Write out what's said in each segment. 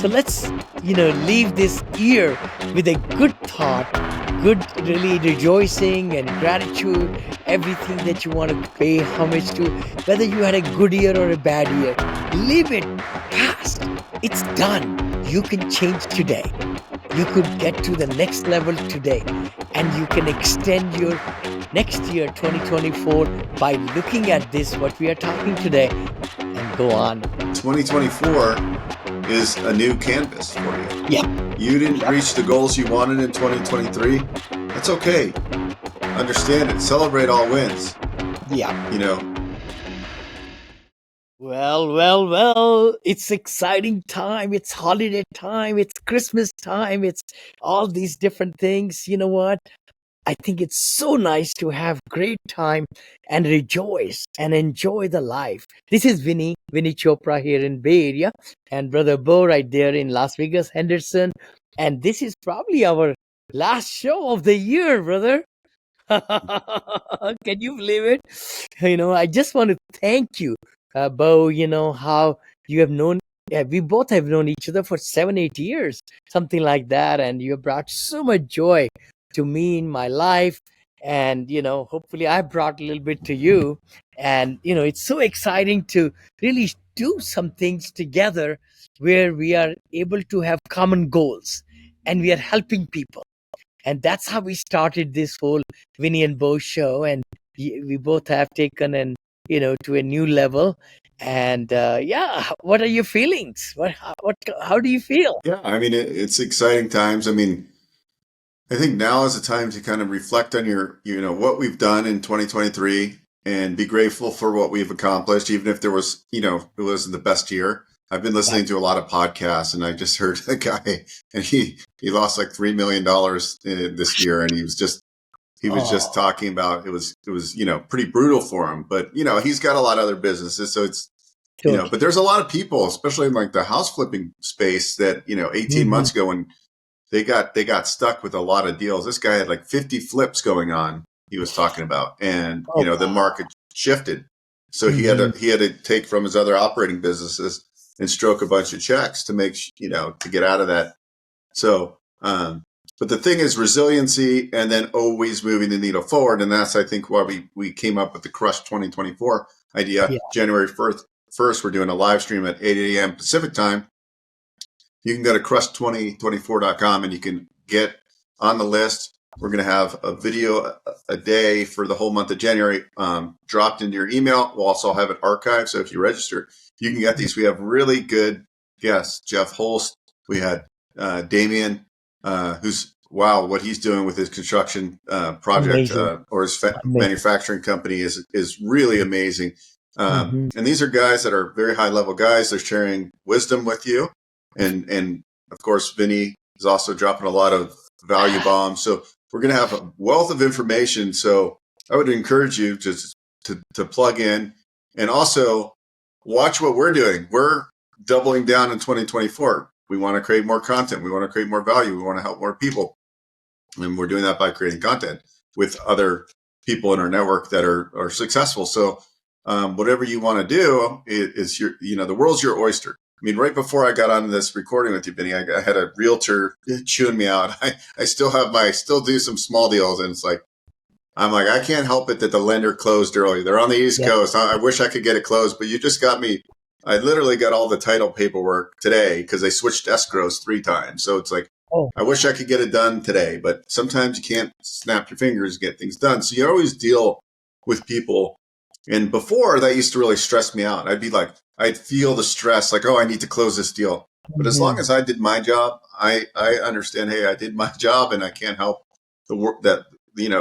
So let's, leave this year with a good thought, good, really rejoicing and gratitude, everything that you want to pay homage to, whether you had a good year or a bad year. Leave it past. It's done. You can change today. You could get to the next level today, and you can extend your next year 2024 by looking at this, what we are talking today, and go on. 2024 is a new canvas for you. Yeah. You didn't reach the goals you wanted in 2023. That's okay. Understand it. Celebrate all wins. Yeah. Well, it's exciting time. It's holiday time. It's Christmas time. It's all these different things. You know what? I think it's so nice to have great time and rejoice and enjoy the life. This is Vinney Chopra here in Bay Area, and Brother Beau right there in Las Vegas, Henderson. And this is probably our last show of the year, brother. Can you believe it? I just want to thank you, Beau, how you have known, we both have known each other for 7, 8 years, something like that. And you have brought so much joy to me in my life. And, hopefully I brought a little bit to you. And, it's so exciting to really do some things together where we are able to have common goals and we are helping people. And that's how we started this whole Vinney and Beau show. And we both have taken and to a new level. And what are your feelings? How do you feel? Yeah, I mean, it's exciting times. I mean, I think now is the time to kind of reflect on what we've done in 2023 and be grateful for what we've accomplished, even if there was, it wasn't the best year. I've been listening to a lot of podcasts, and I just heard a guy, and he lost like $3 million this year, and he was just talking about it was pretty brutal for him, but he's got a lot of other businesses, so it's but there's a lot of people, especially in like the house flipping space, that 18 months ago when they got stuck with a lot of deals. This guy had like 50 flips going on. He was talking about, and the market shifted, so he had to take from his other operating businesses and stroke a bunch of checks to make, to get out of that. So, but the thing is resiliency and then always moving the needle forward. And that's, I think, why we came up with the Crush 2024 idea. Yeah. January 1st, we're doing a live stream at 8 a.m. Pacific time. You can go to crush2024.com and you can get on the list. We're going to have a video a day for the whole month of January dropped into your email. We'll also have it archived. So if you register, you can get these. We have really good guests. Jeff Holst. We had Damien, what he's doing with his construction project or his manufacturing company is really amazing. And these are guys that are very high level guys. They're sharing wisdom with you. And of course, Vinney is also dropping a lot of value bombs. So we're going to have a wealth of information. So I would encourage you just to plug in and also watch what we're doing. We're doubling down in 2024. We want to create more content. We want to create more value. We want to help more people. And we're doing that by creating content with other people in our network that are successful. So whatever you want to do is the world's your oyster. I mean, right before I got on this recording with you, Vinney, I had a realtor chewing me out. I still do some small deals, and it's like, I'm like, I can't help it that the lender closed early. They're on the East Coast. I wish I could get it closed, but you just got me. I literally got all the title paperwork today because they switched escrows 3 times. So it's like, I wish I could get it done today, but sometimes you can't snap your fingers and get things done. So you always deal with people. And before, that used to really stress me out. I'd feel the stress, like, I need to close this deal. But as long as I did my job, I understand, hey, I did my job and I can't help the work that,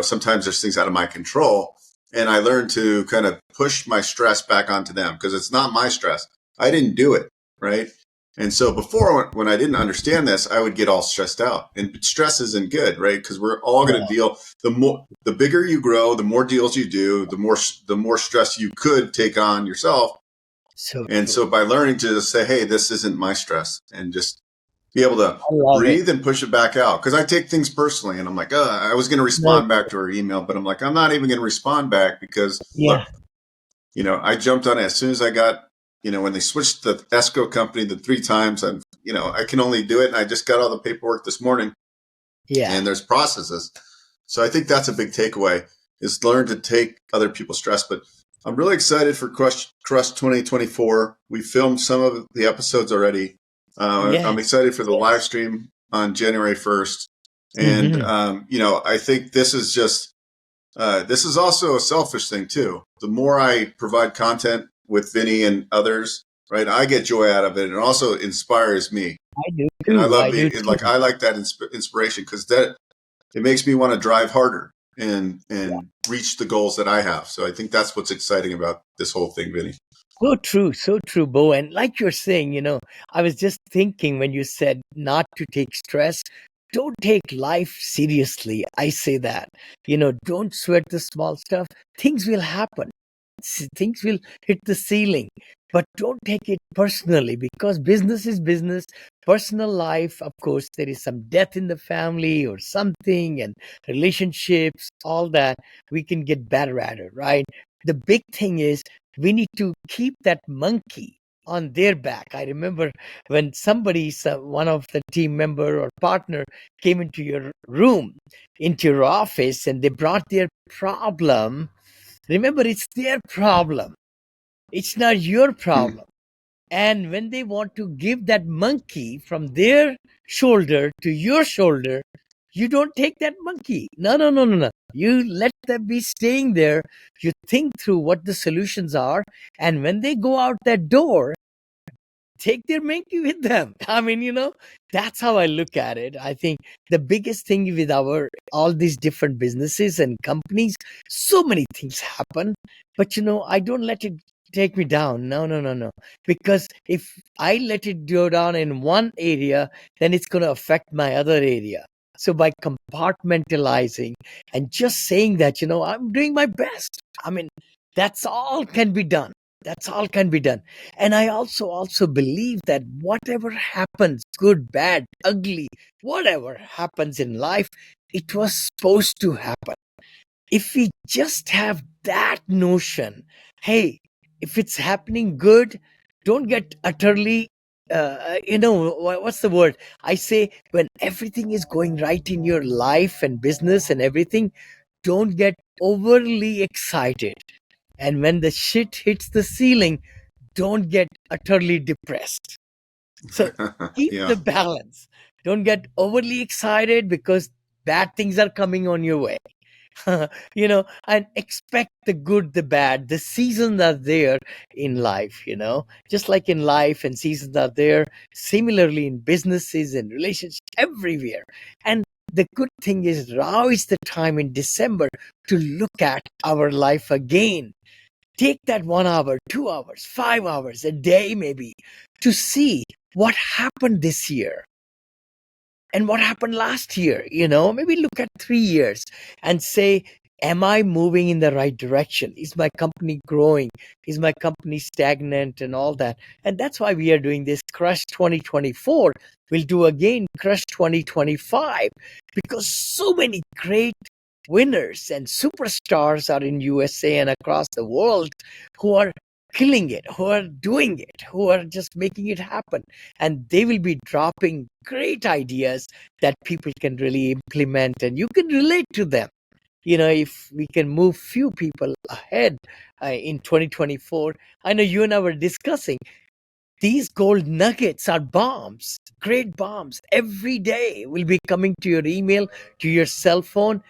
sometimes there's things out of my control. And I learned to kind of push my stress back onto them because it's not my stress. I didn't do it, right? And so before, when I didn't understand this, I would get all stressed out. And stress isn't good, right? Because we're all going to deal. The bigger you grow, the more deals you do, the more stress you could take on yourself. So by learning to just say, hey, this isn't my stress, and just be able to breathe and push it back out. Because I take things personally, and I'm like, I was going to respond back to her email, but I'm like, I'm not even going to respond back because look, I jumped on it as soon as I got when they switched the escrow company the 3 times, and I can only do it. And I just got all the paperwork this morning, Yeah. and there's processes. So I think that's a big takeaway, is learn to take other people's stress. But I'm really excited for Crush 2024. We filmed some of the episodes already. Yeah. I'm excited for the live stream on January 1st. And, Hmm. I think this is also a selfish thing too. The more I provide content with Vinney and others, right, I get joy out of it. And it also inspires me. I do And I too. love I do too. I like that inspiration, because that it makes me want to drive harder and reach the goals that I have. So I think that's what's exciting about this whole thing, Vinny. So true, Bo. And like you're saying, I was just thinking when you said not to take stress, don't take life seriously. I say that. Don't sweat the small stuff. Things will happen. Things will hit the ceiling. But don't take it personally, because business is business. Personal life, of course, there is some death in the family or something, and relationships, all that. We can get better at it, right? The big thing is we need to keep that monkey on their back. I remember when one of the team member or partner came into your room, into your office, and they brought their problem. Remember, it's their problem. It's not your problem. And when they want to give that monkey from their shoulder to your shoulder, you don't take that monkey. No, no, no, no, no. You let them be staying there. You think through what the solutions are. And when they go out that door, take their monkey with them. I mean, that's how I look at it. I think the biggest thing with our all these different businesses and companies, so many things happen, but I don't let it take me down. No, no, no, no. Because if I let it go down in one area, then it's going to affect my other area. So by compartmentalizing and just saying that, I'm doing my best. I mean, that's all can be done. That's all can be done. And I also believe that whatever happens, good, bad, ugly, whatever happens in life, it was supposed to happen. If we just have that notion, hey, if it's happening good, don't get utterly what's the word I say, when everything is going right in your life and business and everything, don't get overly excited. And when the shit hits the ceiling, don't get utterly depressed. So keep Yeah. the balance. Don't get overly excited because bad things are coming on your way. And expect the good, the bad. The seasons are there in life, just like in life, and seasons are there. Similarly, in businesses and relationships, everywhere. And the good thing is, now is the time in December to look at our life again. Take that 1 hour, 2 hours, 5 hours a day, maybe, to see what happened this year and what happened last year. Maybe look at 3 years and say, am I moving in the right direction? Is my company growing? Is my company stagnant and all that? And that's why we are doing this Crush 2024. We'll do again Crush 2025, because so many great winners and superstars are in USA and across the world, who are killing it, who are doing it, who are just making it happen. And they will be dropping great ideas that people can really implement, and you can relate to them. If we can move few people ahead in 2024. I know you and I were discussing, these gold nuggets are bombs, great bombs. Every day will be coming to your email, to your cell phone.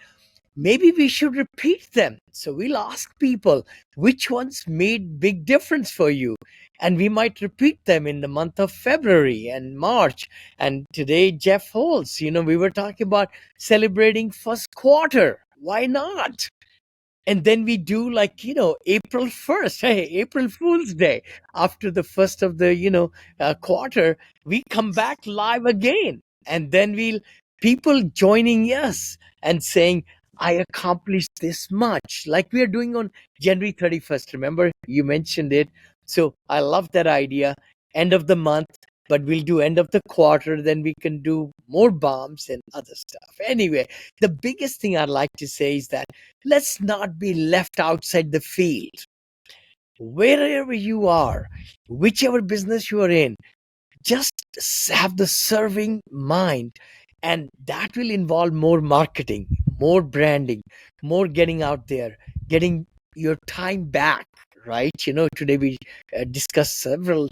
Maybe we should repeat them. So we'll ask people which ones made big difference for you. And we might repeat them in the month of February and March. And today, Jeff Holtz, we were talking about celebrating first quarter. Why not? And then we do, like, April 1st, hey, April Fool's Day. After the first of the quarter, we come back live again. And then we'll people joining us and saying, I accomplished this much, like we are doing on January 31st. Remember, you mentioned it. So I love that idea. End of the month, but we'll do end of the quarter, then we can do more bombs and other stuff. Anyway, the biggest thing I'd like to say is that let's not be left outside the field. wherever you are, whichever business you are in, just have the serving mind, and that will involve more marketing, more branding, more getting out there, getting your time back, right? Today we discussed several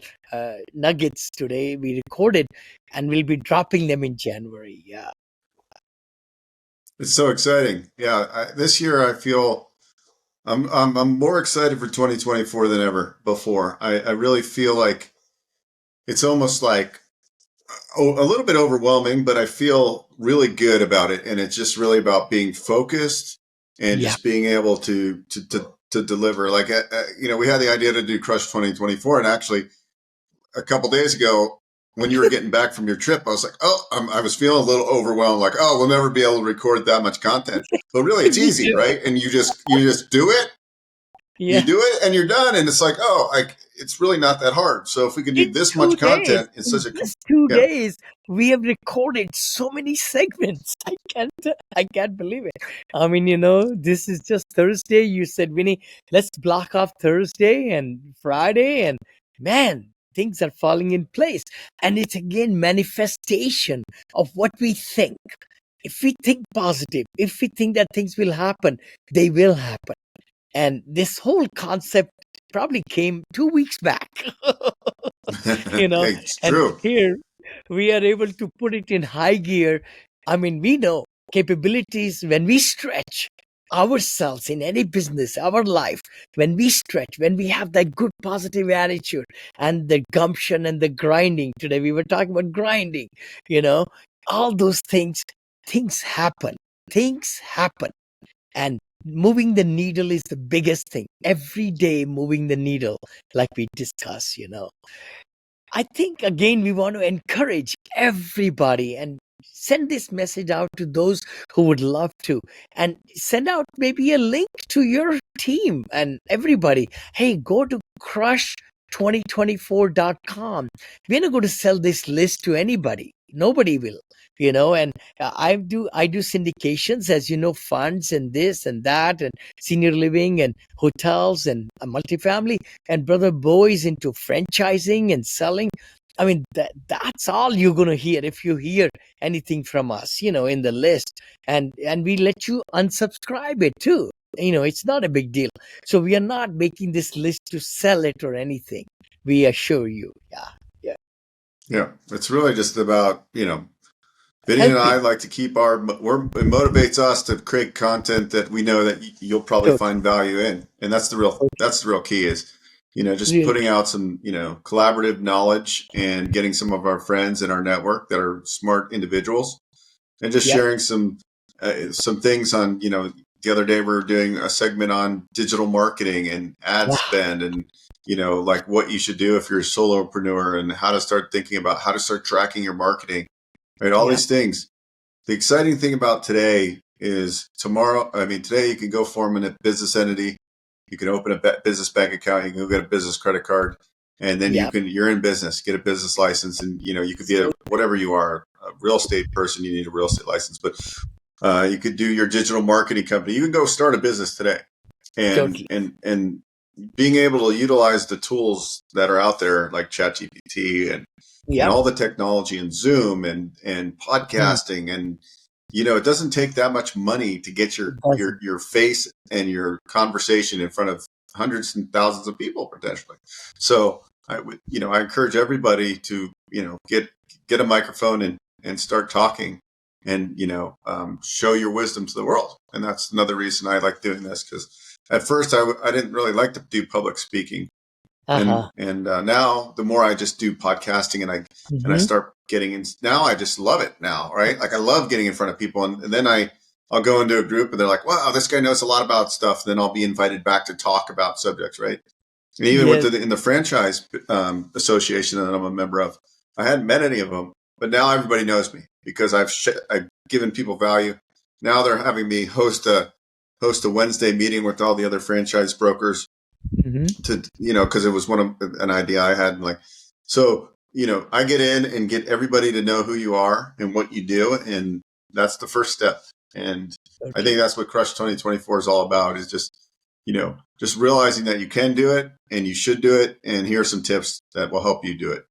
nuggets. Today we recorded, and we'll be dropping them in January. Yeah. It's so exciting. Yeah, this year I feel I'm more excited for 2024 than ever before. I really feel like it's almost like a little bit overwhelming, but I feel really good about it, and it's just really about being focused and Yeah. just being able to deliver. Like we had the idea to do Crush 2024, and actually a couple days ago, when you were getting back from your trip, I was like, oh, I was feeling a little overwhelmed. Like, oh, we'll never be able to record that much content. But really, it's Me easy, too. right? And you just do it, you Yeah. do it, and you're done. And it's like, oh, like it's really not that hard. So if we can do In this much 2 days, content in in such a just two yeah. days, we have recorded so many segments. I can't believe it. I mean, this is just Thursday. You said, Vinny, let's block off Thursday and Friday, and man, things are falling in place. And it's again manifestation of what we think. If we think positive, if we think that things will happen, they will happen. And this whole concept probably came 2 weeks back. you know It's and true. here we are able to put it in high gear. I mean, we know capabilities when we stretch ourselves in any business, our life, when we stretch, when we have that good positive attitude and the gumption and the grinding. Today we were talking about grinding, you know all those things happen. And moving the needle is the biggest thing. Every day moving the needle, like we discuss. I think again we want to encourage everybody and send this message out to those who would love to, and send out maybe a link to your team and everybody. Hey, go to crush2024.com. We're not going to sell this list to anybody. Nobody will. And I do syndications, as you know, funds and this and that, and senior living and hotels and multifamily, and brother Beau is into franchising and selling. I mean, that's all you're going to hear if you hear anything from us, in the list. And we let you unsubscribe it too. It's not a big deal. So we are not making this list to sell it or anything. We assure you. Yeah. Yeah. Yeah, it's really just about Vinny and Helping. I like to keep it motivates us to create content that we know that you'll probably Totally. find value in. And that's the real key is, just Really. putting out some, collaborative knowledge and getting some of our friends in our network that are smart individuals and just Yep. sharing some things on, the other day we were doing a segment on digital marketing and ad Wow. spend and, like what you should do if you're a solopreneur and how to start thinking about how to start tracking your marketing, right? All Yep. these things. The exciting thing about today is today you can go form a business entity. You can open a business bank account. You can go get a business credit card, and then Yep. you're in business, get a business license, and you could be So whatever you are, a real estate person. You need a real estate license, but you could do your digital marketing company. You can go start a business today, and totally. being able to utilize the tools that are out there like ChatGPT and Yep. all the technology and Zoom and Mm. podcasting and it doesn't take that much money to get It your doesn't. face and your conversation in front of hundreds and thousands of people potentially. So I encourage everybody to get a microphone and start talking and show your wisdom to the world. And that's another reason I like doing this, because at first I didn't really like to do public speaking, and Uh-huh. now the more I just do podcasting and I Hmm. start getting in, now I just love it now, right? Like I love getting in front of people, and then I'll go into a group and they're like, wow, this guy knows a lot about stuff. Then I'll be invited back to talk about subjects, right? And even with Yes. in the franchise association that I'm a member of, I hadn't met any of them, but now everybody knows me because I've given people value. Now they're having me host a Wednesday meeting with all the other franchise brokers Hmm. to because it was an idea I had, like, so I get in and get everybody to know who you are and what you do, and that's the first step. And I Totally. think that's what Crush 2024 is all about, is just just realizing that you can do it and you should do it, and here are some tips that will help you do it.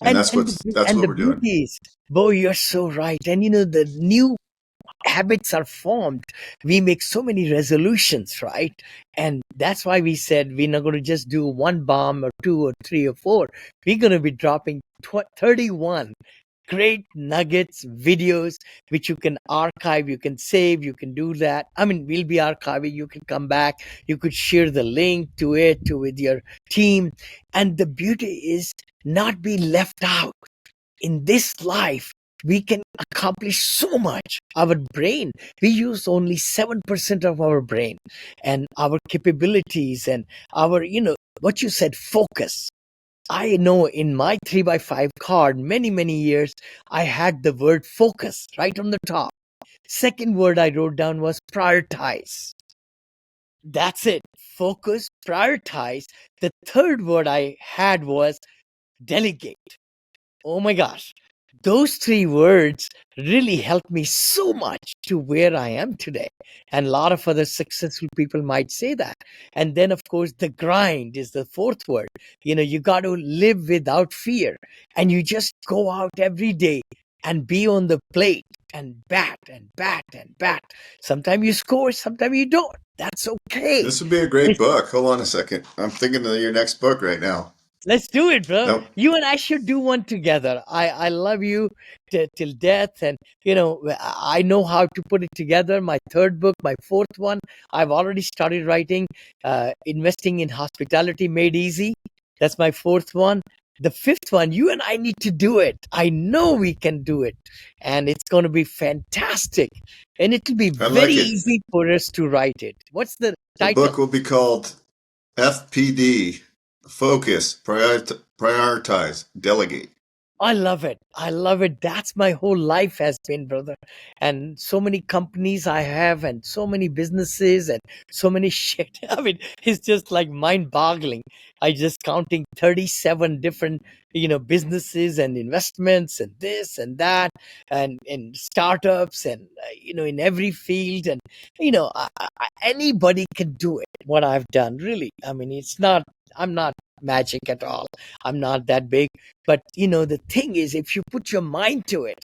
And And that's and what the we're doing. beauty is, Bo, you're so right. And the new habits are formed. We make so many resolutions, right? And that's why we said we're not going to just do one bomb or two or three or four. We're going to be dropping 31 great nuggets, videos, which you can archive, you can save, you can do that. I mean, we'll be archiving, you can come back, you could share the link to it to with your team. And the beauty is not be left out in this life. We can accomplish so much. Our brain, we use only 7% of our brain, and our capabilities and our, what you said, focus. I know in my 3 by 5 card, many, many years, I had the word focus right on the top. Second word I wrote down was prioritize. That's it. Focus, prioritize. The third word I had was delegate. Oh my gosh. Those three words really helped me so much to where I am today. And a lot of other successful people might say that. And then, of course, the grind is the fourth word. You got to live without fear. And you just go out every day and be on the plate and bat and bat and bat. Sometimes you score, sometimes you don't. That's okay. This would be a great book. Hold on a second. I'm thinking of your next book right now. Let's do it, bro. Nope. You and I should do one together. I love you till death, and I know how to put it together. My third book, my fourth one, I've already started writing. Investing in Hospitality Made Easy. That's my fourth one. The fifth one, you and I need to do it. I know we can do it, and it's going to be fantastic. And it will be I very like it. easy for us to write it. What's the The title? book will be called FPD, Focus, Prioritize, Delegate. I love it. I love it. That's my whole life has been, brother. And so many companies I have, and so many businesses, and so many shit. I mean, it's just like mind boggling. I just counting 37 different, businesses and investments and this and that, and startups, and, in every field. And, anybody can do it. What I've done, really. I mean, I'm not magic at all. I'm not that big. But the thing is, if you put your mind to it,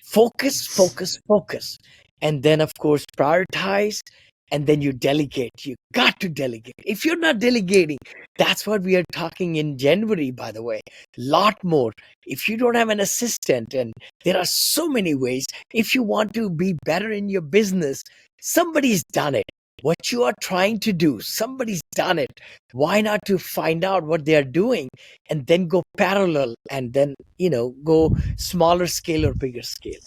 focus, focus, focus, and then of course prioritize, and then you delegate. You got to delegate. If you're not delegating, that's what we are talking in January, by the way. Lot more. If you don't have an assistant, and there are so many ways, if you want to be better in your business, somebody's done it. What you are trying to do, somebody's done it. Why not to find out what they are doing, and then go parallel, and then go smaller scale or bigger scale.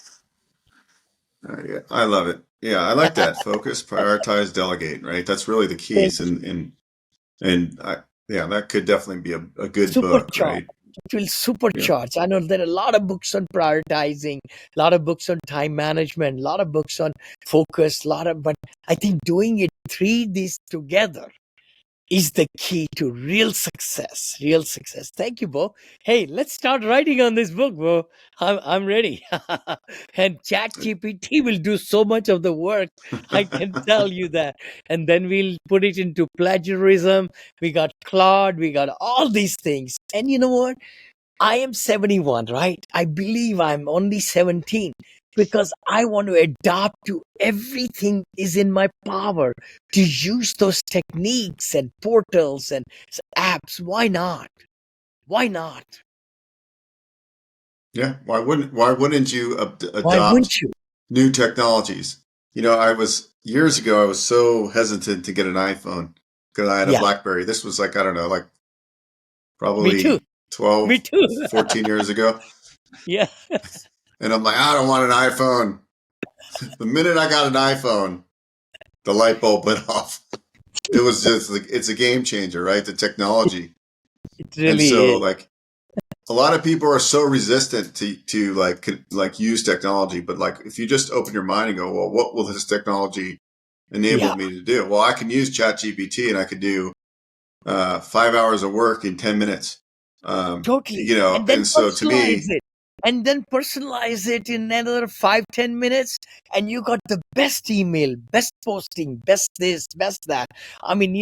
Yeah, I love it. Yeah, I like that. Focus, prioritize, delegate, right? That's really the Thank keys. you. And yeah, that could definitely be a good book, Supercharge. right? It will Yeah. supercharge. I know there are a lot of books on prioritizing, a lot of books on time management, a lot of books on focus, but I think doing it three these together is the key to real success. Real success. Thank you, Bo. Hey, let's start writing on this book, Bo. I'm ready. And Chat GPT will do so much of the work. I can tell you that. And then we'll put it into plagiarism. We got Claude. We got all these things. And you know what? I am 71, right? I believe I'm only 17 because I want to adapt to everything is in my power to use those techniques and portals and apps. Why not? Why not? Yeah. Why wouldn't you Why adopt wouldn't you? new technologies? Years ago, I was so hesitant to get an iPhone because I had a Yeah, BlackBerry. This was like, I don't know, like me too. probably Me 12, too. 14 years ago. Yeah, And I'm like, I don't want an iPhone. The minute I got an iPhone, the light bulb went off. It was just like, it's a game changer, right? The technology. it And really so is. like a lot of people are so resistant to like use technology, but like if you just open your mind and go, well, what will this technology enable Yeah, me to do? Well, I can use ChatGPT and I can do 5 hours of work in 10 minutes. totally. And then And so to personalize me, it. And then personalize it in another 5, 10 minutes, and you got the best email, best posting, best this, best that. I mean,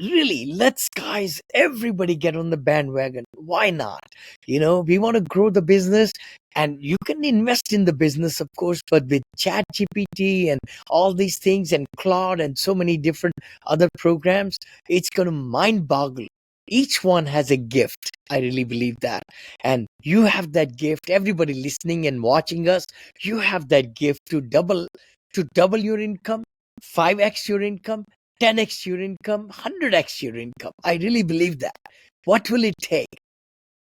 really, let's guys, everybody get on the bandwagon. Why not? We want to grow the business, and you can invest in the business, of course, but with Chat GPT and all these things and Claude and so many different other programs, it's going to mind boggle. Each one has a gift. I really believe that. And you have that gift. Everybody listening and watching us, you have that gift to double your income, 5x your income, 10x your income, 100x your income. I really believe that. What will it take?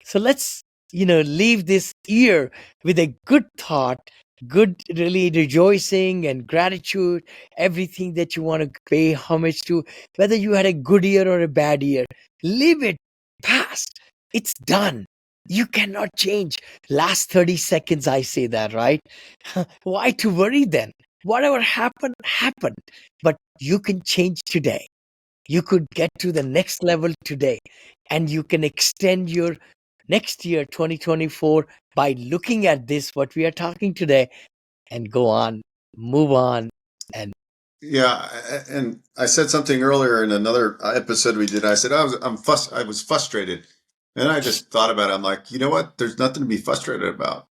So let's, leave this year with a good thought, good, really rejoicing and gratitude, everything that you want to pay homage to, whether you had a good year or a bad year. Leave it past. It's done. You cannot change. Last 30 seconds, I say that, right? Why to worry then? Whatever happened, happened. But you can change today. You could get to the next level today, and you can extend your next year 2024 by looking at this what we are talking today, and go on, move on. And Yeah, and I said something earlier in another episode we did. I said I was frustrated, and I just thought about it. I'm like, you know what? There's nothing to be frustrated about.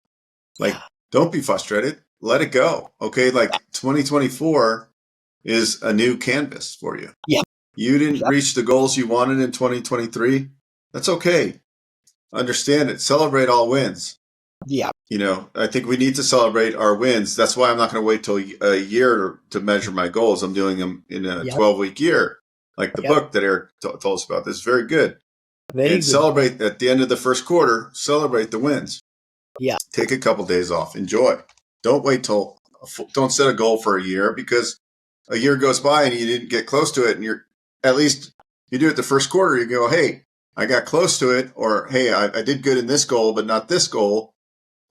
yeah, Like, don't be frustrated. Let it go. Okay, like 2024 is a new canvas for you. yep, You didn't yep, reach the goals you wanted in 2023. That's okay. Understand it. Celebrate all wins. yep, I think we need to celebrate our wins. That's why I'm not going to wait till a year to measure my goals. I'm doing them in a yep, 12-week year, like the yep. book that Eric told us about. This is very good. Very And good. celebrate at the end of the first quarter, celebrate the wins. Yeah, Take a couple days off. Enjoy. Don't wait till, don't set a goal for a year, because a year goes by and you didn't get close to it. And at least you do it the first quarter. You go, hey, I got close to it. Or, hey, I did good in this goal, but not this goal.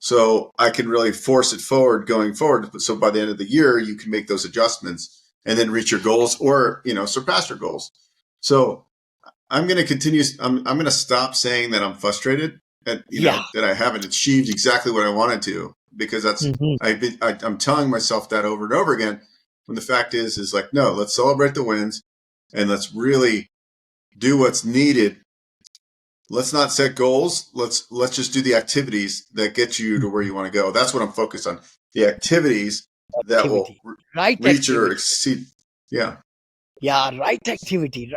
So I can really force it forward going forward. So by the end of the year, you can make those adjustments and then reach your goals, or, surpass your goals. So I'm going to continue. I'm going to stop saying that I'm frustrated and, yeah. that I haven't achieved exactly what I wanted to, because Hmm. I'm telling myself that over and over again. When the fact is like, no, let's celebrate the wins and let's really do what's needed. Let's not set goals. Let's just do the activities that get you to where you want to go. That's what I'm focused on. The activities that will Activity, right reach it or activity. exceed. Yeah. Yeah, right activity,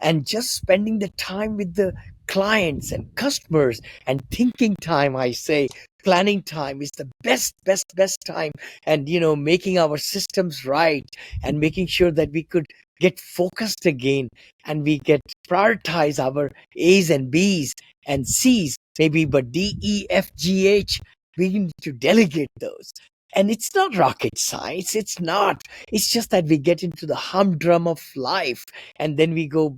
and just spending the time with the clients and customers and thinking time. I say planning time is the best time, and making our systems right, and making sure that we could get focused again, and we get prioritize our A's and B's and C's, maybe, but D, E, F, G, H. We need to delegate those. And it's not rocket science. It's not. It's just that we get into the humdrum of life, and then we go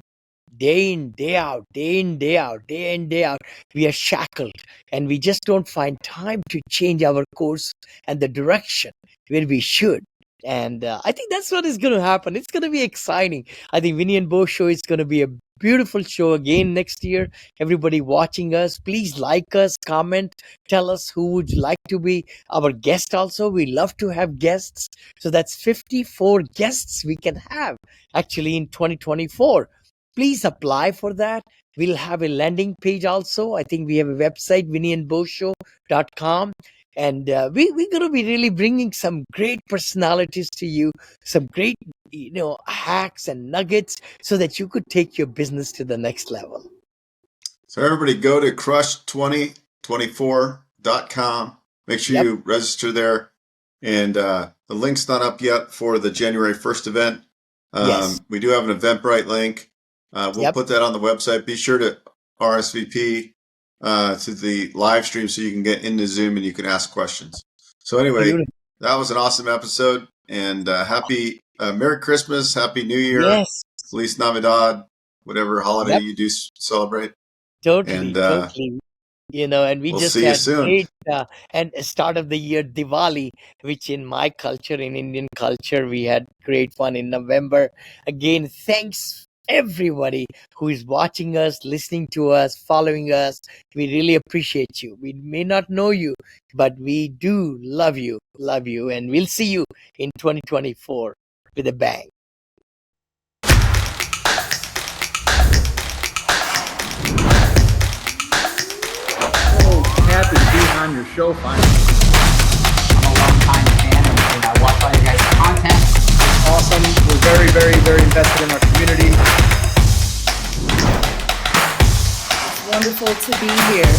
day in, day out, day in, day out, day in, day out. We are shackled, and we just don't find time to change our course and the direction where we should. And I think that's what is going to happen. It's going to be exciting. I think Vinney and Beau show is going to be a beautiful show again next year. Everybody watching us, please like us, comment, tell us who would you like to be our guest. Also, we love to have guests. So that's 54 guests we can have actually in 2024. Please apply for that. We'll have a landing page also. I think we have a website, vinneyandbeaushow.com. And we're going to be really bringing some great personalities to you, some great, hacks and nuggets, so that you could take your business to the next level. So everybody go to crush2024.com. Make sure Yep. you register there. And the link's not up yet for the January 1st event. Yes. We do have an Eventbrite link. We'll Yep. put that on the website. Be sure to RSVP to the live stream so you can get into Zoom and you can ask questions. So anyway, Beautiful. that was an awesome episode. And happy Merry Christmas, Happy New Year, Yes. Feliz Navidad, whatever holiday Yep. you do celebrate. And Totally. Totally. And we we'll just see you had soon. great and start of the year Diwali, which in my culture, in Indian culture, we had great fun in November. Again, thanks everybody who is watching us, listening to us, following us. We really appreciate you. We may not know you, but we do love you, and we'll see you in 2024 with a bang. happy to be on your show finally. I'm a long-time fan and I watch all your guys' content. It's awesome. We're very, very, very invested in our community. It's wonderful to be here.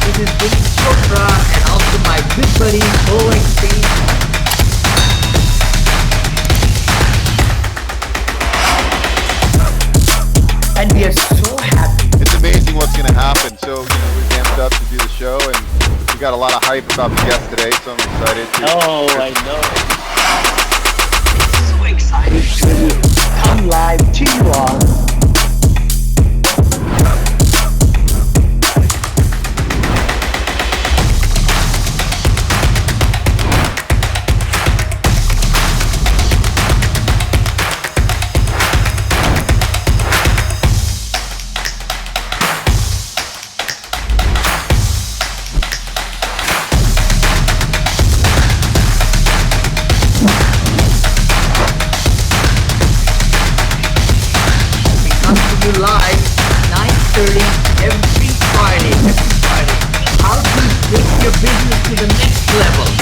This is Vinney Beau and also my good buddy, Eckstein. And we are so happy. It's amazing what's going to happen. So, we're amped up to do the show, and we got a lot of hype about the guest today, so I'm excited. Oh, I know. It's so exciting to come live to you all. Live 9:30 every Friday. How to take your business to the next level.